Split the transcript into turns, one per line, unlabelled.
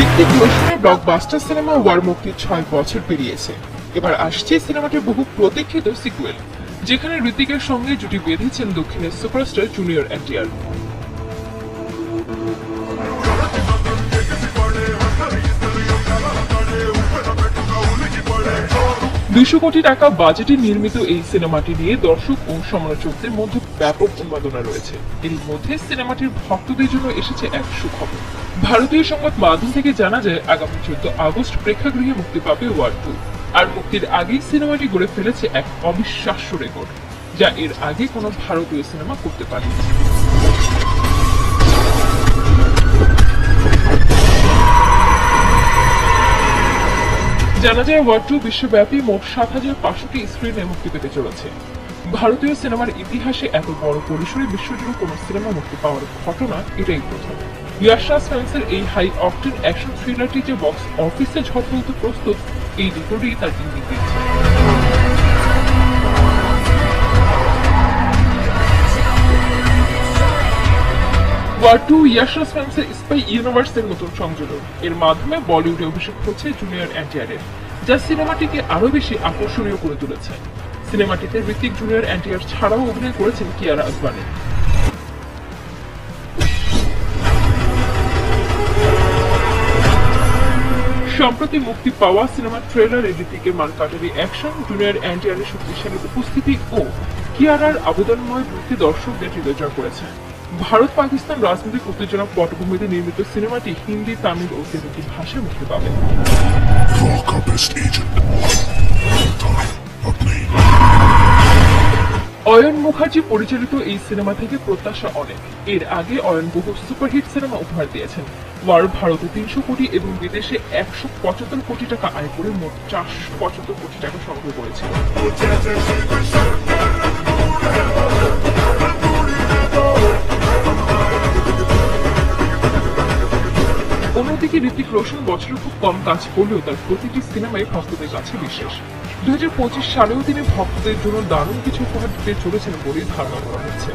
Hrithik রোশনের blockbuster cinema war মুক্তির 6 বছর পেরিয়েছে। এবার আসছে সিনেমাটির বহু প্রতীক্ষিত সিকুয়েল, যেখানে ঋত্বিকের সঙ্গে জুটি বেঁধেছেন দক্ষিণের সুপারস্টার জুনিয়র এনটিআর। 200 কোটি টাকা বাজেটে নির্মিত এই সিনেমাটি নিয়ে দর্শক ও সমালোচকদের মধ্যে ব্যাপক উন্মাদনা রয়েছে। এর মধ্যে সিনেমাটির ভক্তদের জন্য এসেছে এক সুখবর। ভারতীয় সংবাদ মাধ্যম থেকে জানা যায় আগামী 14 আগস্ট প্রেক্ষাগৃহে মুক্তি পাবে ওয়ার 2। আর মুক্তির আগেই সিনেমাটি গড়ে ফেলেছে এক অবিশ্বাস্য রেকর্ড, যা এর আগে কোনো ভারতীয় সিনেমা করতে পারেনি। জানা যায় ওয়ার 2 বিশ্বব্যাপী মোট ৭,৫০০টি স্ক্রিনে মুক্তি পেতে চলেছে। ভারতীয় সিনেমার ইতিহাসে এত বড় পরিসরে বিশ্বজুড়ে কোনো সিনেমা মুক্তি পাওয়ার ঘটনা এটাই প্রথম। ইয়াশ রাজ ফিল্মসের এই হাই অকটেন অ্যাকশন থ্রিলারটি যে বক্স অফিসে ঝড় তুলতে প্রস্তুত, এই রেকর্ডই তার ইঙ্গিত দিচ্ছে। ওয়ার 2 ইয়াশ রাজ ফিল্মসের স্পাই ইউনিভার্সের নতুন সংযোজন। এর মাধ্যমে বলিউডে অভিষেক হচ্ছে জুনিয়র এনটিআরের, যা সিনেমাটিকে আরো বেশি আকর্ষণীয় করে তুলেছে। সিনেমাটিতে ঋত্বিক জুনিয়র এনটিআর ছাড়াও অভিনয় করেছেন কিয়ারা আদভানি। সম্প্রতি মুক্তি পাওয়া সিনেমার ট্রেলারে ঋত্বিকের মানকাটারি অ্যাকশন, জুনিয়র এনটিআরের শক্তিশালী উপস্থিতি ও কিয়ারার আবেদনময় বৃত্তি দর্শকদের হৃদয় জয় করেছে। ভারত পাকিস্তান রাজনৈতিক উত্তেজনা পটভূমিতে নির্মিত সিনেমাটি হিন্দি, তামিল ও তেলুগু ভাষায় মুক্তি পাবে। অয়ন মুখার্জি পরিচালিত এই সিনেমা থেকে প্রত্যাশা অনেক। এর আগে অয়ন বহু সুপারহিট সিনেমা উপহার দিয়েছেন। ওয়ার ভারতে 300 কোটি এবং বিদেশে 175 কোটি টাকা আয় করে মোট 475 কোটি টাকা সংগ্রহ করেছে। অন্যদিকে ঋত্বিক রোশন বছরে খুব কম কাজ করলেও তার প্রতিটি সিনেমায় ভক্তদের কাছে বিশেষ। 2025 সালেও তিনি ভক্তদের জন্য দারুণ কিছু উপহার দিতে চলেছেন বলে ধারণা করা হচ্ছে।